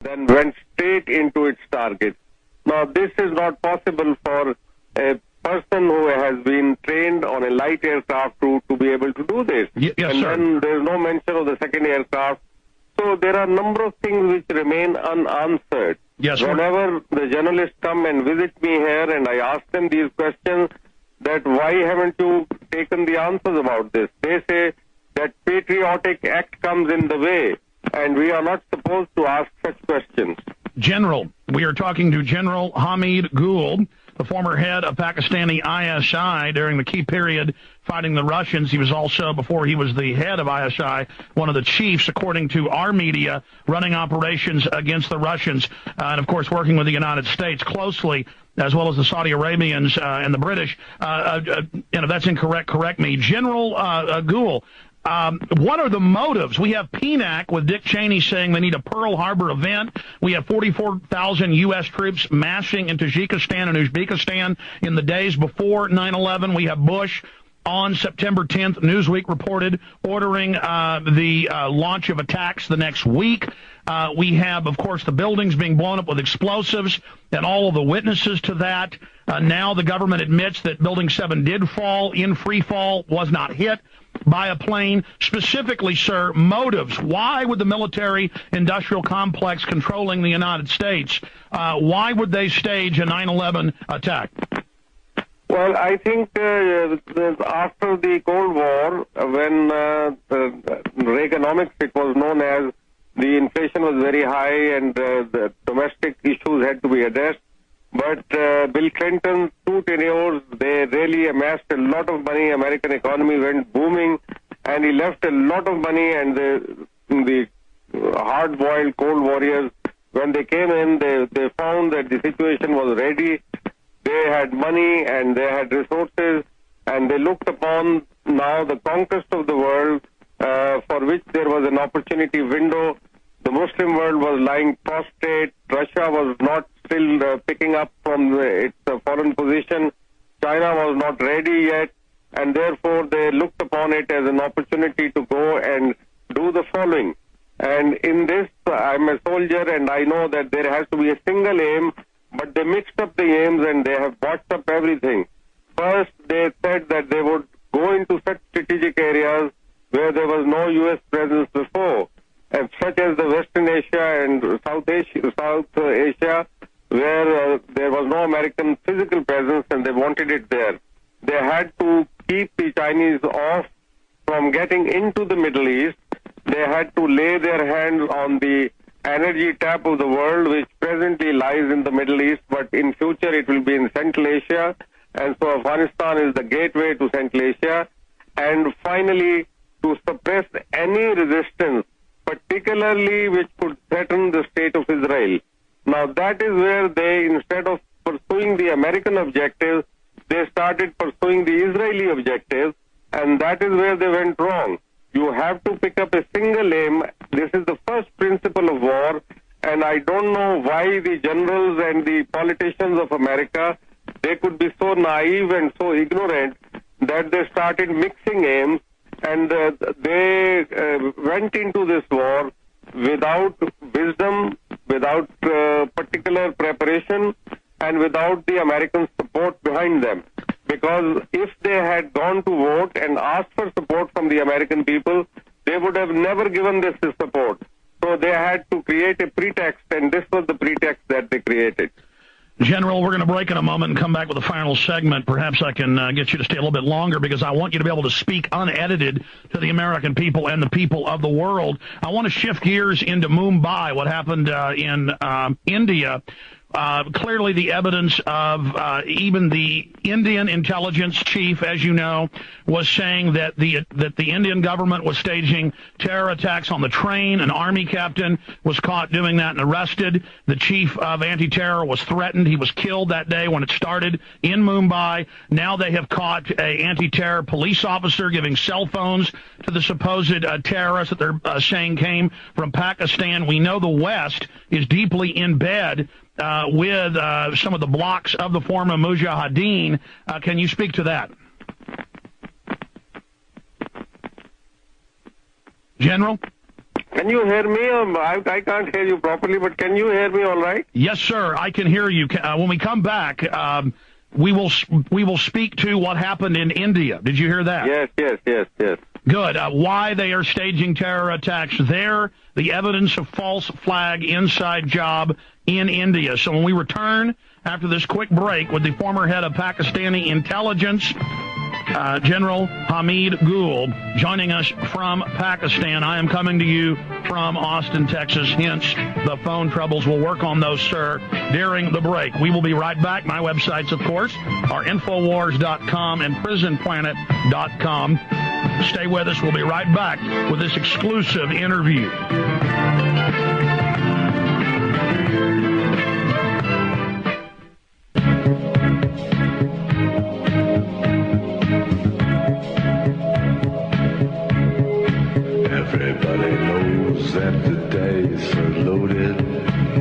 then went straight into its target. Now, this is not possible for a person who has been trained on a light aircraft to be able to do this. Yes, and sir. then there's no mention of the second aircraft. So there are a number of things which remain unanswered. Yes, sir. Whenever the journalists come and visit me here and I ask them these questions, that why haven't you taken the answers about this? They say that patriotic act comes in the way, and we are not supposed to ask such questions. General, we are talking to General Hamid Gul, the former head of Pakistani I.S.I. during the key period fighting the Russians. He was also, before he was the head of I.S.I., one of the chiefs, according to our media, running operations against the Russians, and, of course, working with the United States closely, as well as the Saudi Arabians and the British. If that's incorrect, correct me. General Gul, what are the motives? We have PNAC with Dick Cheney saying they need a Pearl Harbor event. We have 44,000 U.S. troops massing in Tajikistan and Uzbekistan in the days before 9/11. We have Bush on September 10th, Newsweek reported, ordering the launch of attacks the next week. We have, of course, the buildings being blown up with explosives and all of the witnesses to that. Now the government admits that Building 7 did fall in free fall, was not hit by a plane. Specifically, sir, motives. Why would the military-industrial complex controlling the United States, why would they stage a 9/11 attack? Well, I think after the Cold War, when Reaganomics, it was known as, the inflation was very high and the domestic issues had to be addressed. But Bill Clinton's 2 tenures, they really amassed a lot of money. American economy went booming, and he left a lot of money. And the hard-boiled cold warriors, when they came in, they found that the situation was ready. They had money and they had resources, and they looked upon now the conquest of the world, for which there was an opportunity window. The Muslim world was lying prostrate. Russia was not still picking up from its foreign position. China was not ready yet, and therefore they looked upon it as an opportunity to go and do the following. And in this, I'm a soldier, and I know that there has to be a single aim, but they mixed up the aims and they have botched up everything. First, they said that they would go into such strategic areas where there was no U.S. presence before, such as the Western Asia and South Asia, where there was no American physical presence, and they wanted it there. They had to keep the Chinese off from getting into the Middle East. They had to lay their hands on the energy tap of the world, which presently lies in the Middle East, but in future it will be in Central Asia, and so Afghanistan is the gateway to Central Asia. And finally, to suppress any resistance, particularly which could threaten the state of Israel. Now that is where they, instead of pursuing the American objectives, they started pursuing the Israeli objectives, and that is where they went wrong. You have to pick up a single aim. This is the first principle of war, and I don't know why the generals and the politicians of America, they could be so naive and so ignorant that they started mixing aims, and they went into this war without wisdom, without particular preparation, and without the American support behind them. Because if they had gone to vote and asked for support from the American people, they would have never given this support. So they had to create a pretext, and this was the pretext that they created. General, we're going to break in a moment and come back with a final segment. Perhaps I can get you to stay a little bit longer, because I want you to be able to speak unedited to the American people and the people of the world. I want to shift gears into Mumbai, what happened in India. Clearly the evidence of even the Indian intelligence chief, as you know, was saying that the Indian government was staging terror attacks on the train. An army captain was caught doing that and arrested. The chief of anti-terror was threatened. He was killed that day when it started in Mumbai. Now they have caught an anti-terror police officer giving cell phones to the supposed terrorists that they're saying came from Pakistan. We know the West is deeply in bed with some of the blocks of the former Mujahideen. Can you speak to that? General? Can you hear me? I can't hear you properly, but can you hear me all right? Yes, sir. I can hear you. When we come back, we will speak to what happened in India. Did you hear that? Yes. Good. Why they are staging terror attacks there, the evidence of false flag inside job in India. So when we return after this quick break with the former head of Pakistani intelligence, General Hamid Gul, joining us from Pakistan. I am coming to you from Austin, Texas, hence the phone troubles. We'll work on those, sir, during the break. We will be right back. My websites, of course, are Infowars.com and PrisonPlanet.com. Stay with us. We'll be right back with this exclusive interview. Everybody knows that the dice are loaded.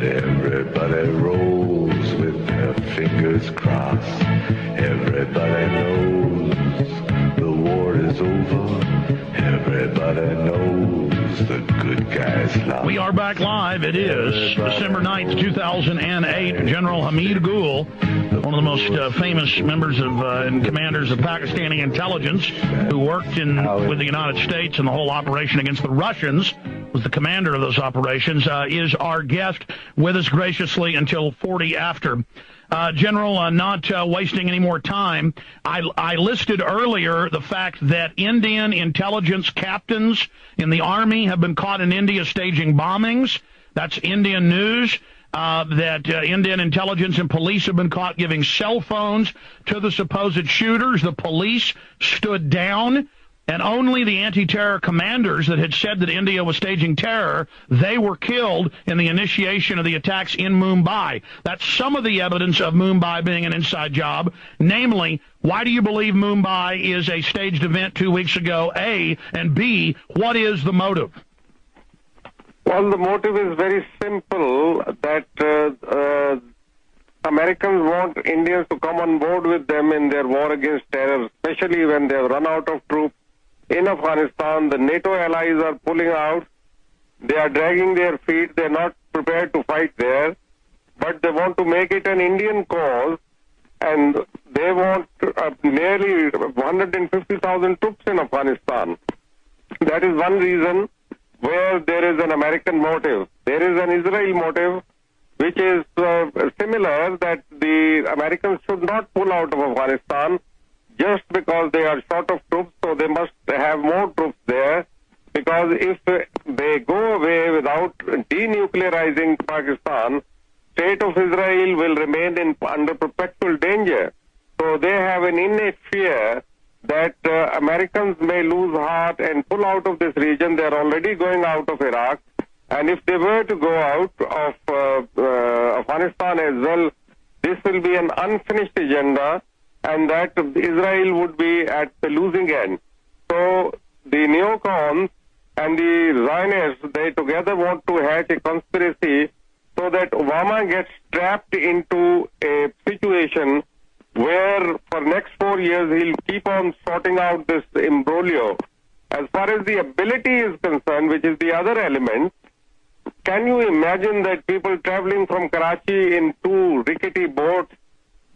Everybody rolls with their fingers crossed. Everybody knows the war is over. Everybody knows the good guys lost. We are back live. It is December 9th, 2008. General Hamid Gul, one of the most famous members of and commanders of Pakistani intelligence, who worked with the United States in the whole operation against the Russians, was the commander of those operations, is our guest with us graciously until 40 after. General, not wasting any more time, I listed earlier the fact that Indian intelligence captains in the Army have been caught in India staging bombings. That's Indian news. That Indian intelligence and police have been caught giving cell phones to the supposed shooters. The police stood down, and only the anti-terror commanders that had said that India was staging terror, they were killed in the initiation of the attacks in Mumbai. That's some of the evidence of Mumbai being an inside job. Namely, why do you believe Mumbai is a staged event 2 weeks ago, A? And B, what is the motive? Well, the motive is very simple, that Americans want Indians to come on board with them in their war against terror, especially when they have run out of troops in Afghanistan. The NATO allies are pulling out. They are dragging their feet. They are not prepared to fight there, but they want to make it an Indian cause, and they want nearly 150,000 troops in Afghanistan. That is one reason where there is an American motive. There is an Israel motive, which is similar, that the Americans should not pull out of Afghanistan just because they are short of troops, so they must have more troops there, because if they go away without denuclearizing Pakistan, state of Israel will remain under perpetual danger. So they have an innate fear that Americans may lose heart and pull out of this region. They are already going out of Iraq, and if they were to go out of Afghanistan as well, this will be an unfinished agenda, and that Israel would be at the losing end. So the neocons and the Zionists, they together want to hatch a conspiracy so that Obama gets trapped into a situation where for next 4 years he'll keep on sorting out this imbroglio. As far as the ability is concerned, which is the other element, can you imagine that people traveling from Karachi in 2 rickety boats,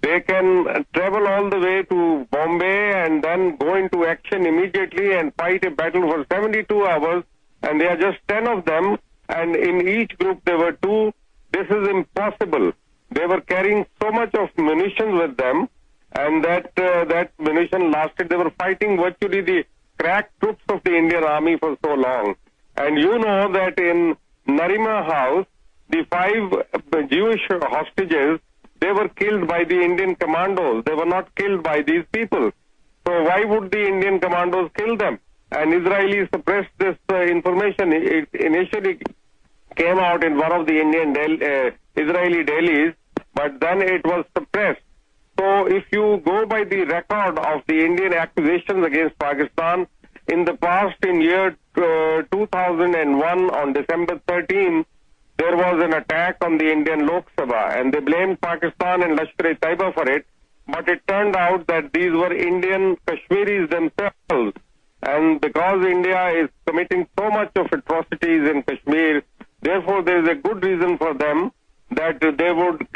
they can travel all the way to Bombay and then go into action immediately and fight a battle for 72 hours, and there are just 10 of them, and in each group there were 2. This is impossible. They were carrying so much of munitions with them, and that munition lasted. They were fighting virtually the crack troops of the Indian Army for so long. And you know that in Narima House, the 5 Jewish hostages, they were killed by the Indian commandos. They were not killed by these people. So why would the Indian commandos kill them? And Israelis suppressed this information. It initially came out in one of the Israeli dailies, but then it was suppressed. So if you go by the record of the Indian accusations against Pakistan, in the past, in year 2001, on December 13, there was an attack on the Indian Lok Sabha, and they blamed Pakistan and Lashkar-e-Taiba for it, but it turned out that these were Indian Kashmiris themselves. And because India is committing so much of atrocities in Kashmir, therefore there is a good reason for them that they would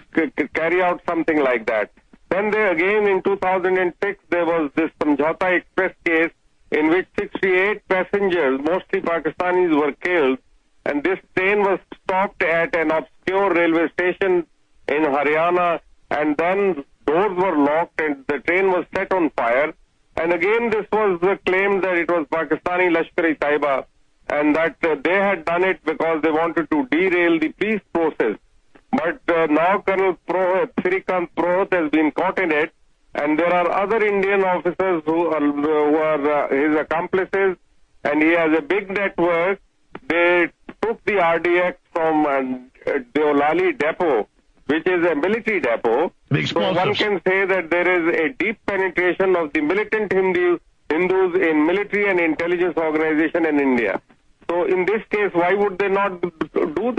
carry out something like that. Then there again in 2006 there was this Samjhauta Express case in which 68 passengers, mostly Pakistanis, were killed, and this train was stopped at an obscure railway station in Haryana, and then doors were locked and the train was set on fire. And again this was claimed that it was Pakistani Lashkar-e-Taiba and that they had done it because they wanted to derail the peace process. But now Colonel Sirikant Prohit has been caught in it, and there are other Indian officers who are his accomplices, and he has a big network. They took the RDX from Deolali depot, which is a military depot. So one can say that there is a deep penetration of the militant Hindus in military and intelligence organization in India. So in this case, why would they not do that?